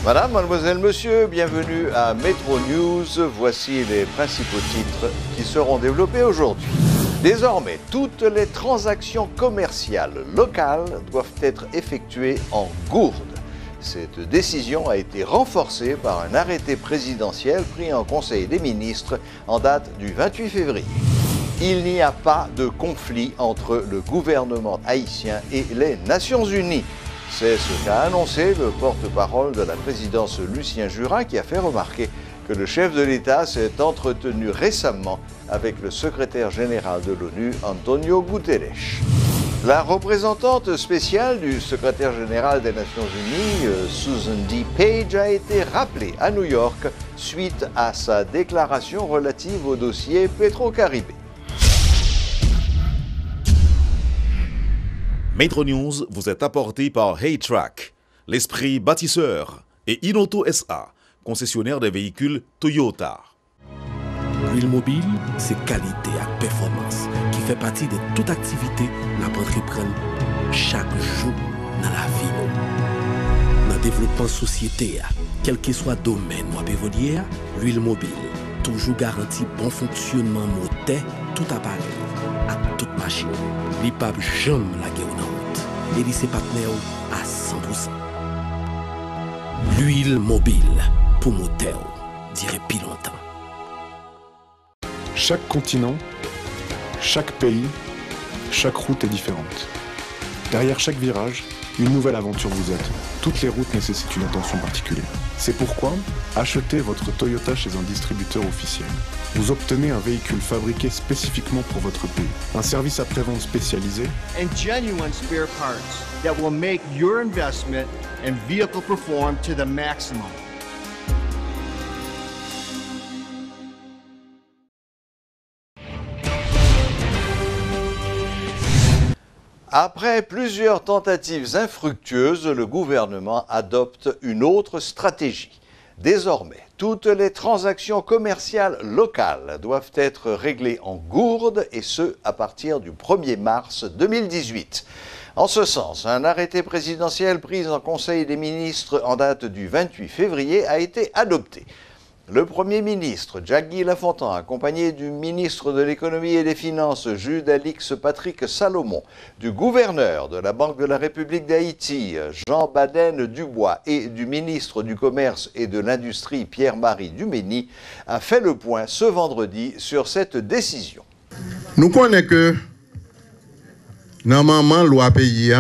Madame, mademoiselle, monsieur, bienvenue à Metro News. Voici les principaux titres qui seront développés aujourd'hui. Désormais, toutes les transactions commerciales locales doivent être effectuées en gourde. Cette décision a été renforcée par un arrêté présidentiel pris en Conseil des ministres en date du 28 février. Il n'y a pas de conflit entre le gouvernement haïtien et les Nations Unies. C'est ce qu'a annoncé le porte-parole de la présidence Lucien Jura, qui a fait remarquer que le chef de l'État s'est entretenu récemment avec le secrétaire général de l'ONU, Antonio Guterres. La représentante spéciale du secrétaire général des Nations Unies, Susan D. Page, a été rappelée à New York suite à sa déclaration relative au dossier Petro-Caribé. Metro News vous est apporté par Haytrack, l'esprit bâtisseur, et Inoto SA, concessionnaire des véhicules Toyota. L'huile mobile, c'est qualité et performance qui fait partie de toute activité qu'on entreprendre chaque jour dans la vie. Dans le développement de société, quel que soit le domaine ou évoluer, l'huile mobile toujours garantit bon fonctionnement moteur, tout appareil, à toute machine. L'IPAB jamais la guerre en route. Et il ses partenaires à 100%. L'huile mobile pour moteur, dirait plus longtemps. Chaque continent, chaque pays, chaque route est différente. Derrière chaque virage, une nouvelle aventure vous attend. Toutes les routes nécessitent une attention particulière. C'est pourquoi, achetez votre Toyota chez un distributeur officiel. Vous obtenez un véhicule fabriqué spécifiquement pour votre pays, un service après-vente spécialisé and genuine spare parts that will make your investment and vehicle perform to the maximum. Après plusieurs tentatives infructueuses, le gouvernement adopte une autre stratégie. Désormais, toutes les transactions commerciales locales doivent être réglées en gourde, et ce, à partir du 1er mars 2018. En ce sens, un arrêté présidentiel pris en Conseil des ministres en date du 28 février a été adopté. Le Premier ministre, Jack-Guy Lafontan, accompagné du ministre de l'Économie et des Finances, Jude-Alix Patrick Salomon, du gouverneur de la Banque de la République d'Haïti, Jean Baden-Dubois, et du ministre du Commerce et de l'Industrie, Pierre-Marie Dumény, a fait le point ce vendredi sur cette décision. Nous connaissons que, normalement, la loi pays,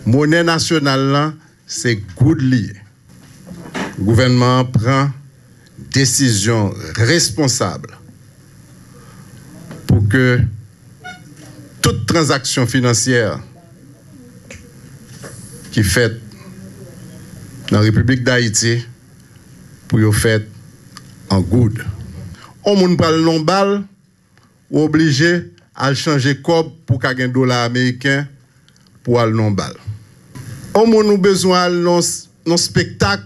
monnaie nationale, c'est good lié. Le gouvernement prend décision responsable pour que toute transaction financière qui est faite dans la République d'Haïti pour être faite en good. On ne parle non balle ou obligé à changer cob pour qu'il y ait un dollar américain pour aller non balle. On a besoin d'un spectacle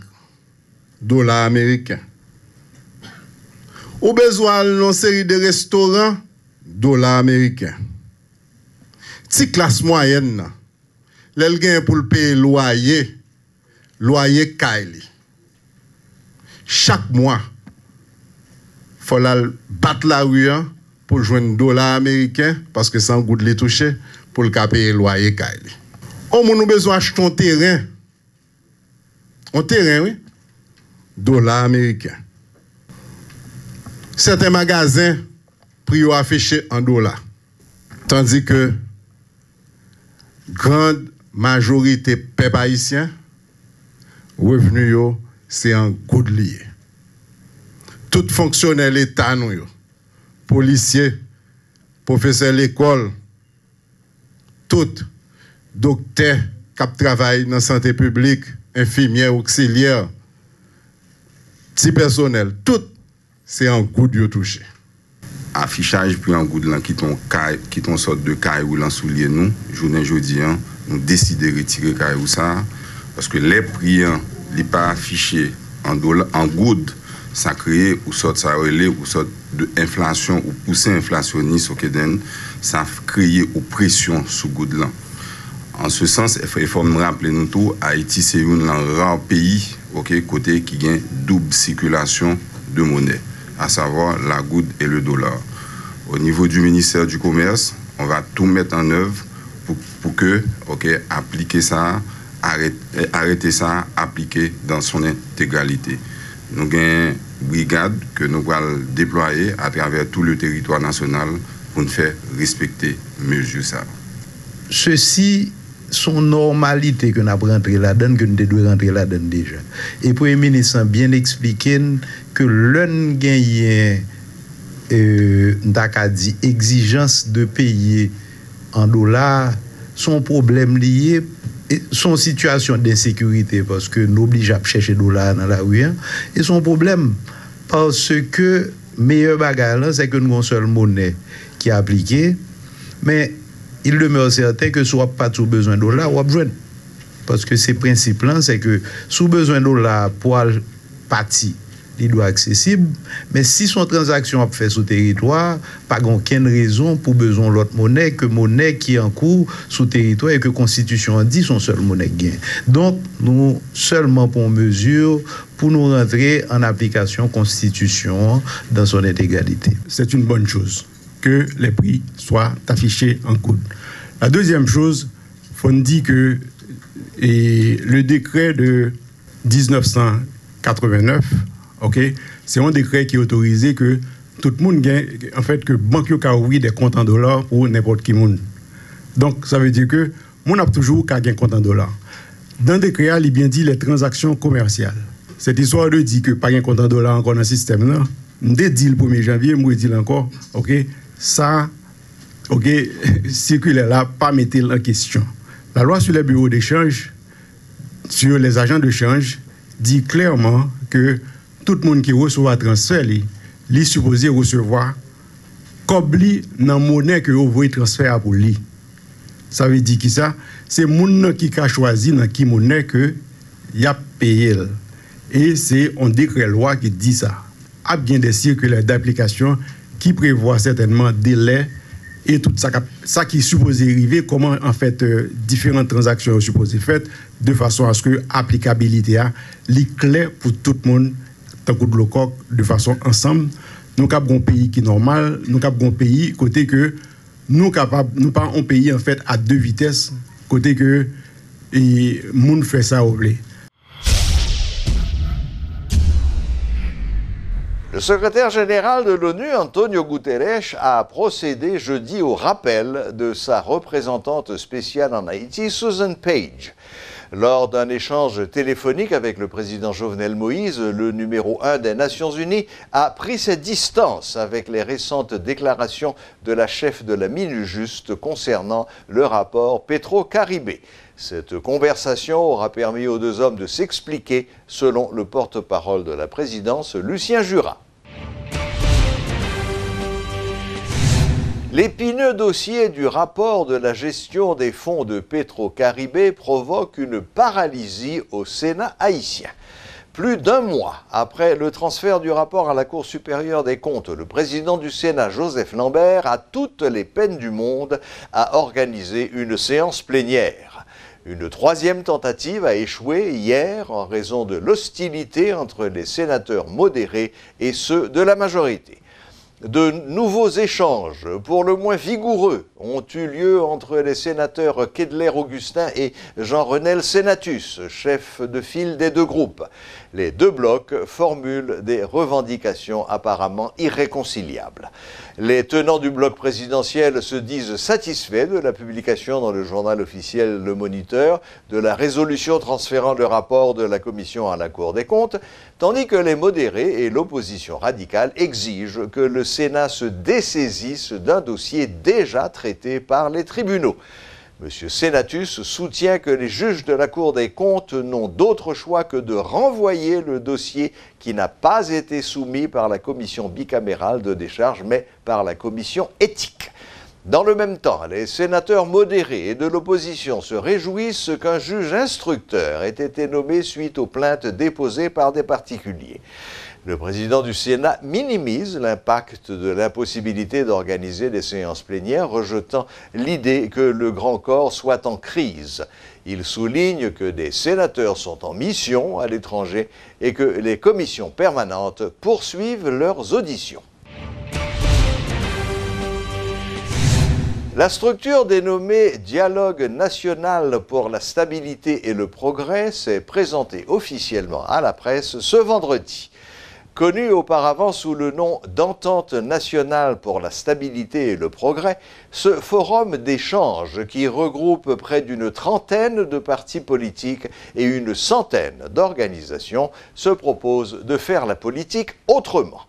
dollar américain. Ou besoin d'une série de restaurants, dollar américain. Ti classe moyenne, l'el gain pour le payer loyer Kaili. Chaque mois, il faut battre la rue pour joindre dollar américain parce que sans goût de les toucher pour le payer loyer Kaili. On a besoin d'acheter un terrain. Un terrain, oui. Dollar américain. Certains magasins prix affichés en dollars. Tandis que grande majorité peuple haïtien, revenu yo c'est en good lié. Tout fonctionnaire l'État nous, policiers, professeurs l'école, tout docteur qui travaille dans la santé publique, infirmière, auxiliaire, petit personnel, tout, c'est un coup de touché. Affichage puis un goût de l'an qui ton sorte de caille ou l'en soulier nous, journée jeudi, nous décidons de retirer caille ou ça, parce que les prix, les pas affichés en dollar, en good, ça crée ou sorte ça relais ou sorte de inflation ou pousser inflationniste au Québec, ça crée ou pression sous good l'an. En ce sens, il faut me rappeler nous tout, Haïti c'est un rare pays côté qui a double circulation de monnaie, à savoir la goutte et le dollar. Au niveau du ministère du Commerce, on va tout mettre en œuvre pour que appliquer ça, arrêter ça, appliquer dans son intégralité. Nous avons une brigade que nous allons déployer à travers tout le territoire national pour nous faire respecter mesures ça. Ceci sont normalité que nous avons rentré là-dedans, que nous devons rentrer là-dedans déjà. Et le Premier ministre a bien expliqué que l'un gagne exigence de payer en dollars, son problème lié, son situation d'insécurité, parce que nous oblige à chercher dollars dans la rue, et son problème, parce que meilleur bagage, c'est que nous avons une seule monnaie qui est appliquée, mais il demeure certain que soit pas tout besoin de dollars, ou besoin. Parce que ces principes-là, c'est que sous besoin de dollars pour partir, il doit être accessible, mais si son transaction a fait sur le territoire, pas aucune raison pour besoin de l'autre monnaie que monnaie qui est en cours sur le territoire et que la Constitution a dit son seule monnaie gain. Donc, nous seulement pour mesure pour nous rentrer en application Constitution dans son intégralité. C'est une bonne chose que les prix soient affichés en coude. La deuxième chose, il faut dire que le décret de 1989, c'est un décret qui autorisait que tout le monde gagne, en fait, que banque a ouvert des comptes en dollars pour n'importe qui monde. Donc, ça veut dire que on a toujours qu'à gagner compte en dollars. Dans le décret, il bien dit les transactions commerciales. Cette histoire de dire que pas gagner compte en dollars encore dans le système là, dès le 1er janvier, moi je dis encore, ça, circulaire là, pas mettre en question. La loi sur les bureaux d'échange, sur les agents de change, dit clairement que tout le monde qui reçoit un transfert, il est supposé recevoir comme lui dans la monnaie que vous voulez transférer pour lui. Ça veut dire que ça, c'est le monde qui a choisi dans quelle monnaie que il a payé. Et c'est un décret loi qui dit ça. Il y a bien des circulaires d'application qui prévoient certainement délai et tout ça qui est supposé arriver, comment en fait différentes transactions sont supposées faites de façon à ce que l'applicabilité est claire pour tout le monde. De façon ensemble, nous avons un pays qui est normal, nous avons un pays côté que nous pas un pays en fait à deux vitesses, côté que et monde fait ça au blé. Le secrétaire général de l'ONU, Antonio Guterres, a procédé jeudi au rappel de sa représentante spéciale en Haïti, Susan Page. Lors d'un échange téléphonique avec le président Jovenel Moïse, le numéro 1 des Nations Unies a pris ses distances avec les récentes déclarations de la chef de la MINUJUST concernant le rapport Petro-Caribé. Cette conversation aura permis aux deux hommes de s'expliquer, selon le porte-parole de la présidence, Lucien Jura. L'épineux dossier du rapport de la gestion des fonds de Petro-Caribé provoque une paralysie au Sénat haïtien. Plus d'un mois après le transfert du rapport à la Cour supérieure des comptes, le président du Sénat, Joseph Lambert, a toutes les peines du monde à organiser une séance plénière. Une troisième tentative a échoué hier en raison de l'hostilité entre les sénateurs modérés et ceux de la majorité. De nouveaux échanges, pour le moins vigoureux, ont eu lieu entre les sénateurs Kedler-Augustin et Jean-Renel Senatus, chef de file des deux groupes. Les deux blocs formulent des revendications apparemment irréconciliables. Les tenants du bloc présidentiel se disent satisfaits de la publication dans le journal officiel Le Moniteur de la résolution transférant le rapport de la Commission à la Cour des comptes, tandis que les modérés et l'opposition radicale exigent que le Sénat se dessaisisse d'un dossier déjà traité par les tribunaux. M. Senatus soutient que les juges de la Cour des comptes n'ont d'autre choix que de renvoyer le dossier qui n'a pas été soumis par la commission bicamérale de décharge, mais par la commission éthique. Dans le même temps, les sénateurs modérés et de l'opposition se réjouissent qu'un juge instructeur ait été nommé suite aux plaintes déposées par des particuliers. Le président du Sénat minimise l'impact de l'impossibilité d'organiser des séances plénières, rejetant l'idée que le grand corps soit en crise. Il souligne que des sénateurs sont en mission à l'étranger et que les commissions permanentes poursuivent leurs auditions. La structure dénommée Dialogue national pour la stabilité et le progrès s'est présentée officiellement à la presse ce vendredi. Connu auparavant sous le nom d'Entente nationale pour la stabilité et le progrès, ce forum d'échange qui regroupe près d'une trentaine de partis politiques et une centaine d'organisations se propose de faire la politique autrement.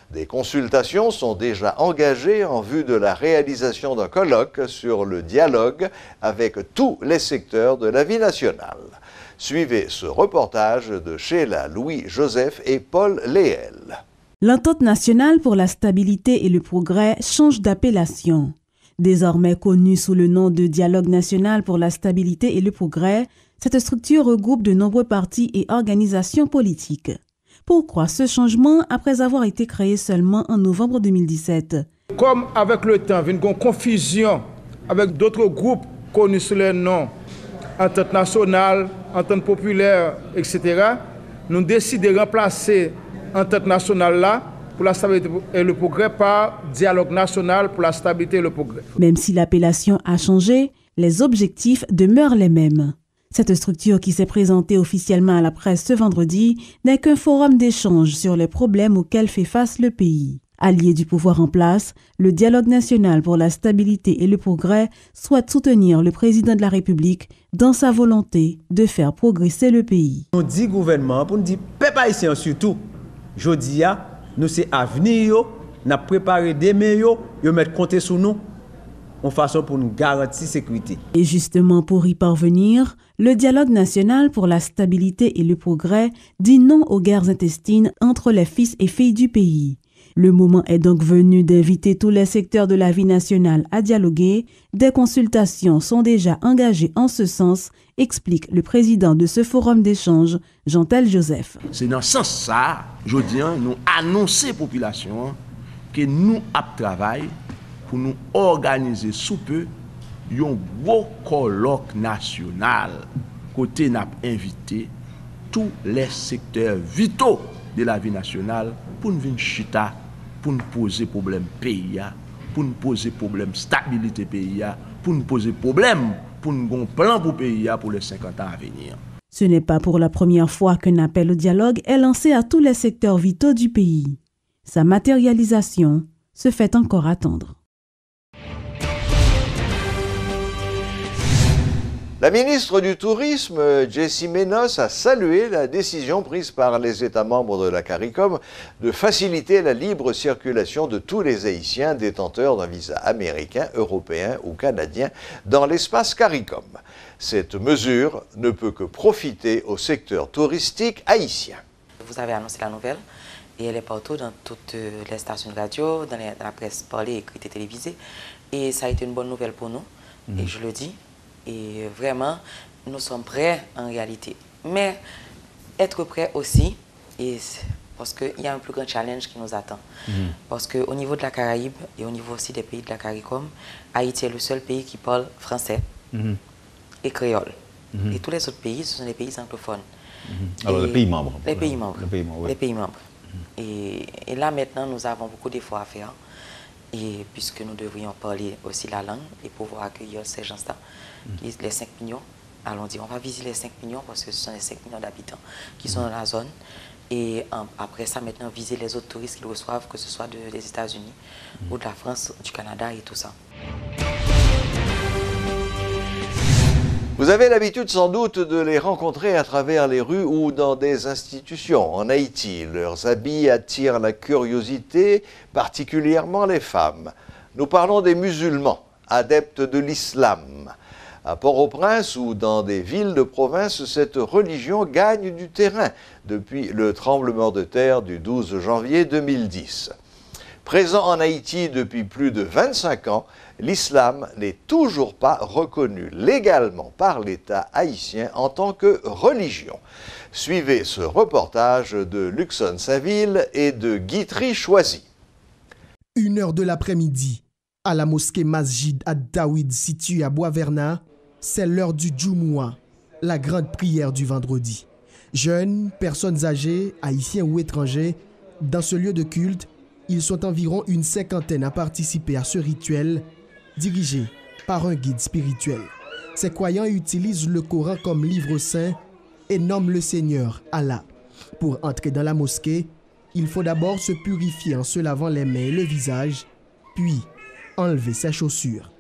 Des consultations sont déjà engagées en vue de la réalisation d'un colloque sur le dialogue avec tous les secteurs de la vie nationale. Suivez ce reportage de Sheila Louis-Joseph et Paul Léel. L'Entente nationale pour la stabilité et le progrès change d'appellation. Désormais connue sous le nom de Dialogue national pour la stabilité et le progrès, cette structure regroupe de nombreux partis et organisations politiques. Pourquoi ce changement après avoir été créé seulement en novembre 2017? Comme avec le temps, il y a une confusion avec d'autres groupes connus sous le nom Entente nationale, Entente populaire, etc., nous décidons de remplacer Entente nationale là pour la stabilité et le progrès par Dialogue national pour la stabilité et le progrès. Même si l'appellation a changé, les objectifs demeurent les mêmes. Cette structure qui s'est présentée officiellement à la presse ce vendredi n'est qu'un forum d'échange sur les problèmes auxquels fait face le pays. Allié du pouvoir en place, le Dialogue national pour la stabilité et le progrès souhaite soutenir le président de la République dans sa volonté de faire progresser le pays. On dit gouvernement, pour nous dire, peuple haïtien surtout, je dis, nous c'est avenir, nous avons préparé des meilleurs, nous mettre compter sur nous, en façon pour nous garantir la sécurité. Et justement, pour y parvenir, le Dialogue national pour la stabilité et le progrès dit non aux guerres intestines entre les fils et filles du pays. Le moment est donc venu d'inviter tous les secteurs de la vie nationale à dialoguer. Des consultations sont déjà engagées en ce sens, explique le président de ce forum d'échange, Jean-Tel Joseph. C'est dans ce sens ça, je dis, nous annoncer à la population que nous travaillons pour nous organiser sous peu un gros colloque national. Côté n'a invité tous les secteurs vitaux de la vie nationale pour nous venir chita, pour nous poser problème pays, pour nous poser problème stabilité pays, pour nous poser problème, pour nous avoir un plan pour pays pour les 50 ans à venir. Ce n'est pas pour la première fois qu'un appel au dialogue est lancé à tous les secteurs vitaux du pays. Sa matérialisation se fait encore attendre. La ministre du Tourisme, Jessie Menos, a salué la décision prise par les États membres de la CARICOM de faciliter la libre circulation de tous les Haïtiens détenteurs d'un visa américain, européen ou canadien dans l'espace CARICOM. Cette mesure ne peut que profiter au secteur touristique haïtien. Vous avez annoncé la nouvelle et elle est partout dans toutes les stations de radio, dans la presse parlée, écrite et télévisée. Et ça a été une bonne nouvelle pour nous, et je le dis. Et vraiment, nous sommes prêts en réalité. Mais être prêts aussi, parce qu'il y a un plus grand challenge qui nous attend. Parce qu'au niveau de la Caraïbe et au niveau aussi des pays de la CARICOM, Haïti est le seul pays qui parle français et créole. Et tous les autres pays, ce sont des pays anglophones. Alors les pays membres. Les pays membres. Les pays membres. Et là maintenant, nous avons beaucoup d'efforts à faire. Et puisque nous devrions parler aussi la langue et pouvoir accueillir ces gens-là, les 5 millions, allons dire, on va viser les 5 millions parce que ce sont les 5 millions d'habitants qui sont dans la zone. Et après ça, maintenant, viser les autres touristes qu'ils reçoivent, que ce soit des États-Unis ou de la France, du Canada et tout ça. Vous avez l'habitude sans doute de les rencontrer à travers les rues ou dans des institutions. En Haïti, leurs habits attirent la curiosité, particulièrement les femmes. Nous parlons des musulmans, adeptes de l'islam. À Port-au-Prince ou dans des villes de province, cette religion gagne du terrain depuis le tremblement de terre du 12 janvier 2010. Présent en Haïti depuis plus de 25 ans, l'islam n'est toujours pas reconnu légalement par l'État haïtien en tant que religion. Suivez ce reportage de Luxon Saint-Ville et de Guitry Choisy. 1h de l'après-midi, à la mosquée Masjid ad-Dawid située à Bois-Vernat, c'est l'heure du Djoumoua, la grande prière du vendredi. Jeunes, personnes âgées, haïtiens ou étrangers, dans ce lieu de culte, ils sont environ une cinquantaine à participer à ce rituel dirigé par un guide spirituel. Ces croyants utilisent le Coran comme livre saint et nomment le Seigneur Allah. Pour entrer dans la mosquée, il faut d'abord se purifier en se lavant les mains et le visage, puis enlever ses chaussures.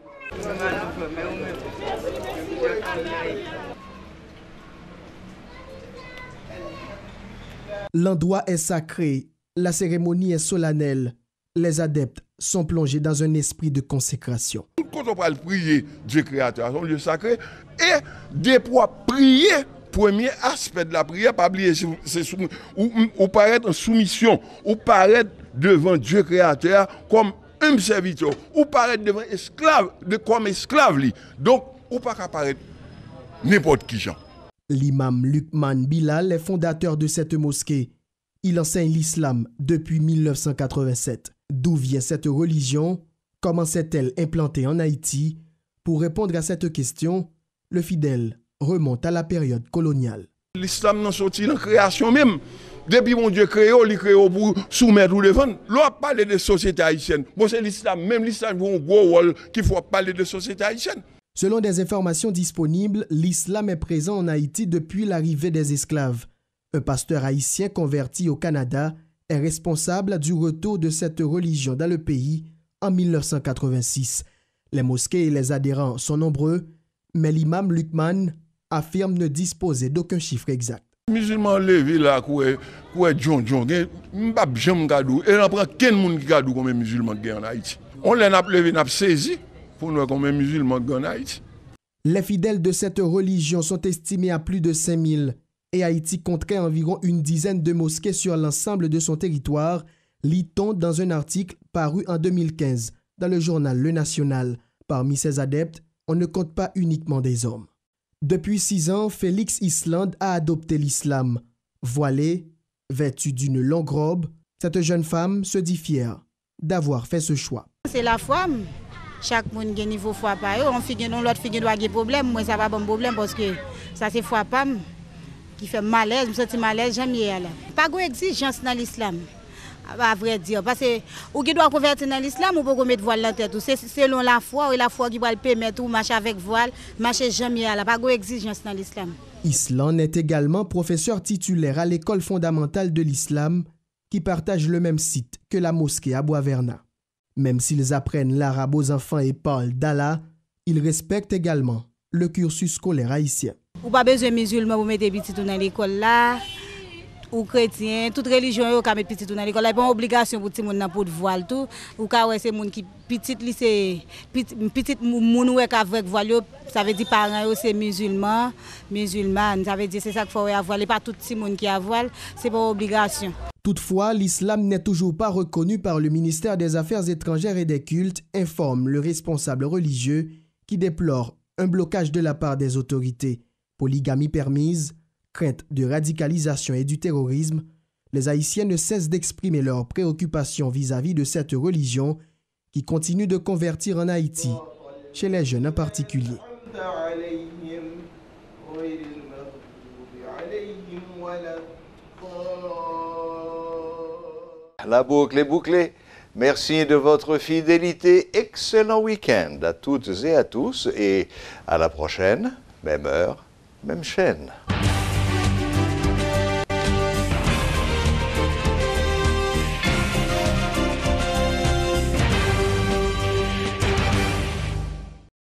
L'endroit est sacré, la cérémonie est solennelle. Les adeptes sont plongés dans un esprit de consécration. Quand on parle prier Dieu créateur, c'est un lieu sacré, et des fois prier, premier aspect de la prière, pas oublier, c'est ou paraître en soumission, ou paraître devant Dieu créateur comme un serviteur, ou paraître devant esclave, comme esclave. Donc, ou pas apparaître n'importe qui gens. L'imam Lukman Bilal est fondateur de cette mosquée. Il enseigne l'islam depuis 1987. D'où vient cette religion? Comment s'est-elle implantée en Haïti? Pour répondre à cette question, le fidèle remonte à la période coloniale. L'islam n'a sorti dans la création même. Depuis mon Dieu créé, il crée pour soumettre ou défendre. L'on parle de société haïtienne. Bon, c'est l'islam, même l'islam joue un gros rôle qu'il faut parler de société haïtienne. Selon des informations disponibles, l'islam est présent en Haïti depuis l'arrivée des esclaves. Un pasteur haïtien converti au Canada est responsable du retour de cette religion dans le pays en 1986. Les mosquées et les adhérents sont nombreux, mais l'imam Lukman affirme ne disposer d'aucun chiffre exact. Musulman levé là, quoi John, m'bab jam gadou, et on prend quel monde qui gadou comme musulman en Haïti. On les a levé, n'a saisi pour nous comme musulman en Haïti. Les fidèles de cette religion sont estimés à plus de 5000 et Haïti compterait environ une dizaine de mosquées sur l'ensemble de son territoire, lit-on dans un article paru en 2015 dans le journal Le National. Parmi ses adeptes, on ne compte pas uniquement des hommes. Depuis 6 ans, Félix Island a adopté l'islam. Voilée, vêtue d'une longue robe, cette jeune femme se dit fière d'avoir fait ce choix. C'est la foi. Chaque monde a un niveau foi par eux. On fait que l'autre fait doit avoir problème. Moi, ça va pas un problème parce que ça c'est foi pas qui fait malaise. Je me sens malaise, j'aime y aller. Pas d'exigence dans l'islam. À vrai dire, parce que ou qui doit convertir dans l'islam ou pas mettre voile dans la tête, c'est selon la foi et la foi qui va le permettre ou marcher avec voile, marcher jamais à la pas d'exigence dans l'islam. Island est également professeur titulaire à l'école fondamentale de l'islam qui partage le même site que la mosquée à Bois-Vernat. Même s'ils apprennent l'arabe aux enfants et parlent d'Allah, ils respectent également le cursus scolaire haïtien. Ou pas besoin de musulmans pour mettre des petits dans l'école là. Ou chrétien, toute religion yo ka met petit dans l'école, il pas obligation pour ti moun nan pour voile tout, ou ka ouais c'est moun qui petit lycée petit moun ouais ka avec voile yo, ça veut dire parents yo c'est musulman, ça veut dire c'est ça qu'il faut avoir voile, pas tout ti moun qui a voile, c'est pas obligation. Toutefois, l'islam n'est toujours pas reconnu par le ministère des Affaires étrangères et des cultes, informe le responsable religieux qui déplore un blocage de la part des autorités. Polygamie permise, crainte de radicalisation et du terrorisme, les Haïtiens ne cessent d'exprimer leurs préoccupations vis-à-vis de cette religion qui continue de convertir en Haïti, chez les jeunes en particulier. La boucle est bouclée. Merci de votre fidélité. Excellent week-end à toutes et à tous et à la prochaine, même heure, même chaîne.